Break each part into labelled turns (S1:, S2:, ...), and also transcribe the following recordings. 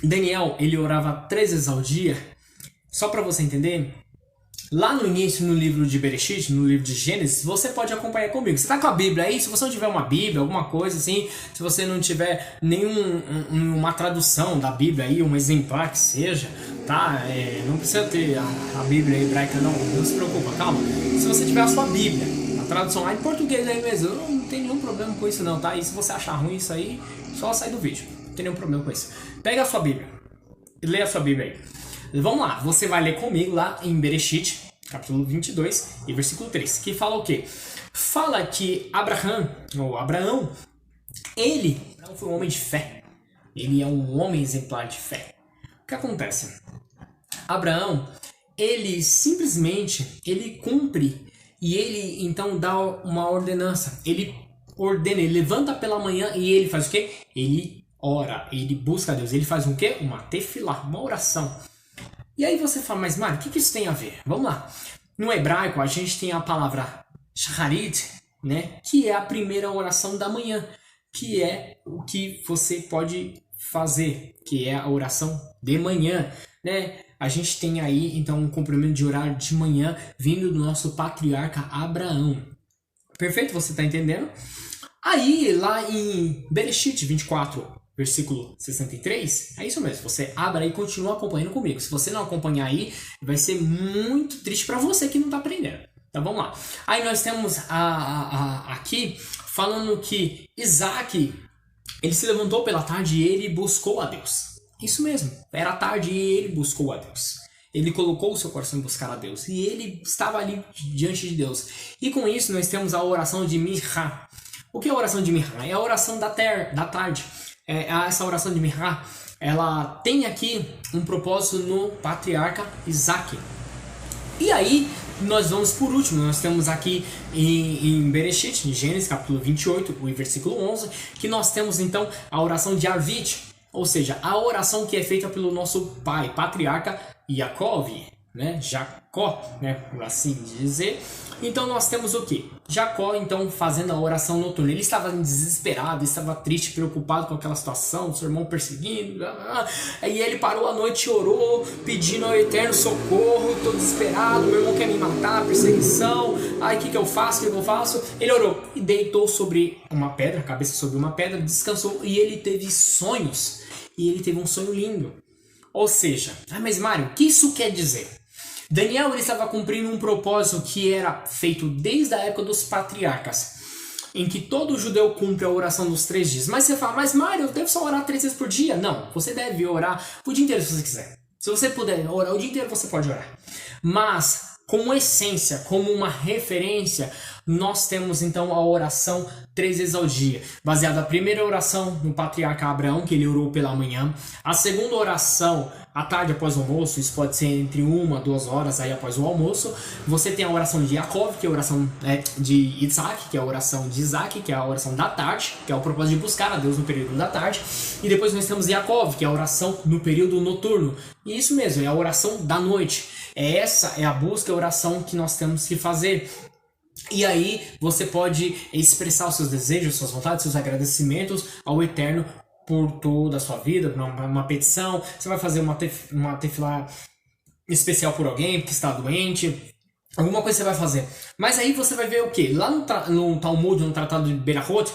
S1: Daniel, ele orava 3 vezes ao dia. Só para você entender, lá no início, no livro de Bereshit, no livro de Gênesis, você pode acompanhar comigo. Você tá com a Bíblia aí? Se você não tiver uma Bíblia, alguma coisa assim, se você não tiver nenhuma tradução da Bíblia aí, um exemplar que seja, tá? Não precisa ter a Bíblia hebraica, não se preocupa, calma. Se você tiver a sua Bíblia, a tradução lá em português aí mesmo, eu não tenho nenhum problema com isso não, tá? E se você achar ruim isso aí, só sai do vídeo. Não tem nenhum problema com isso. Pega a sua Bíblia e lê a sua Bíblia aí. Vamos lá, você vai ler comigo lá em Bereshit, capítulo 22 e versículo 3, que fala o quê? Fala que Abraão, ele foi um homem de fé. Ele é um homem exemplar de fé. O que acontece? Abraão, ele simplesmente, ele cumpre e ele então dá uma ordenança. Ele ordena, ele levanta pela manhã e ele faz o quê? Ele ora, ele busca a Deus. Ele faz o quê? Uma tefilá, uma oração. E aí você fala, mas Mário, o que isso tem a ver? Vamos lá. No hebraico, a gente tem a palavra shacharit, né? Que é a primeira oração da manhã. Que é o que você pode fazer. Que é a oração de manhã, né? A gente tem aí, então, um cumprimento de horário de manhã vindo do nosso patriarca Abraão. Perfeito? Você está entendendo? Aí, lá em Bereshit 24, versículo 63, é isso mesmo, você abre aí e continua acompanhando comigo. Se você não acompanhar aí, vai ser muito triste para você que não está aprendendo. Então vamos lá. Aí nós temos aqui falando que Isaac, ele se levantou pela tarde e ele buscou a Deus. Isso mesmo, era tarde e ele buscou a Deus. Ele colocou o seu coração em buscar a Deus e ele estava ali diante de Deus. E com isso nós temos a oração de Minha. O que é a oração de Minha? É a oração da tarde. Essa oração de Minha, ela tem aqui um propósito no patriarca Isaac. E aí, nós vamos por último, nós temos aqui em Bereshit, em Gênesis capítulo 28, o versículo 11, que nós temos então a oração de Arvit, ou seja, a oração que é feita pelo nosso pai, patriarca Yaakov, né? Jacó, né? Por assim dizer. Então nós temos o que? Jacó então fazendo a oração noturna. Ele estava desesperado, estava triste, preocupado com aquela situação, seu irmão perseguindo. Aí ele parou à noite e orou, pedindo ao Eterno socorro. Estou desesperado, meu irmão quer me matar, perseguição. Ai, o que eu faço? O que eu faço? Ele orou e deitou sobre uma pedra, a cabeça sobre uma pedra, descansou e ele teve sonhos. E ele teve um sonho lindo. Ou seja, mas Mário, o que isso quer dizer? Daniel ele estava cumprindo um propósito que era feito desde a época dos patriarcas, em que todo judeu cumpre a oração dos 3 dias. Mas você fala, mas Mário, eu devo só orar 3 vezes por dia? Não, você deve orar o dia inteiro se você quiser. Se você puder orar o dia inteiro, você pode orar. Mas, como essência, como uma referência, nós temos então a oração 3 vezes ao dia, baseada na primeira oração no patriarca Abraão, que ele orou pela manhã, a segunda oração à tarde após o almoço, isso pode ser entre 1 a 2 horas aí após o almoço. Você tem a oração de Yaakov, que é a oração de Isaac, que é a oração de Isaac, que é a oração da tarde, que é o propósito de buscar a Deus no período da tarde. E depois nós temos Yaakov, que é a oração no período noturno. E isso mesmo, é a oração da noite. Essa é a busca e a oração que nós temos que fazer. E aí você pode expressar os seus desejos, suas vontades, seus agradecimentos ao Eterno por toda a sua vida, por uma petição. Você vai fazer uma tefilá especial por alguém que está doente, alguma coisa você vai fazer. Mas aí você vai ver o que? Lá no Talmud, no Tratado de Berahot,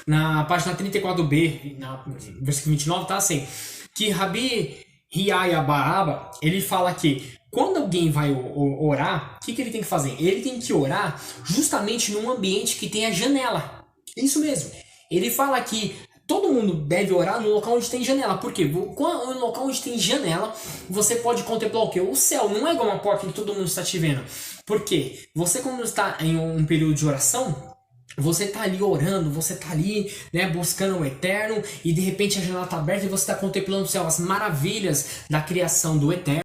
S1: na página 34b, na versículo 29, tá assim, que Rabi Hiaya Baraba, ele fala que quando alguém vai orar, o que ele tem que fazer? Ele tem que orar justamente num ambiente que tenha janela. Isso mesmo. Ele fala que todo mundo deve orar no local onde tem janela. Por quê? No local onde tem janela, você pode contemplar o quê? O céu. Não é igual uma porta que todo mundo está te vendo. Por quê? Você, quando está em um período de oração, você está ali orando, você está ali, né, buscando o Eterno, e de repente a janela está aberta e você está contemplando o céu, as maravilhas da criação do Eterno.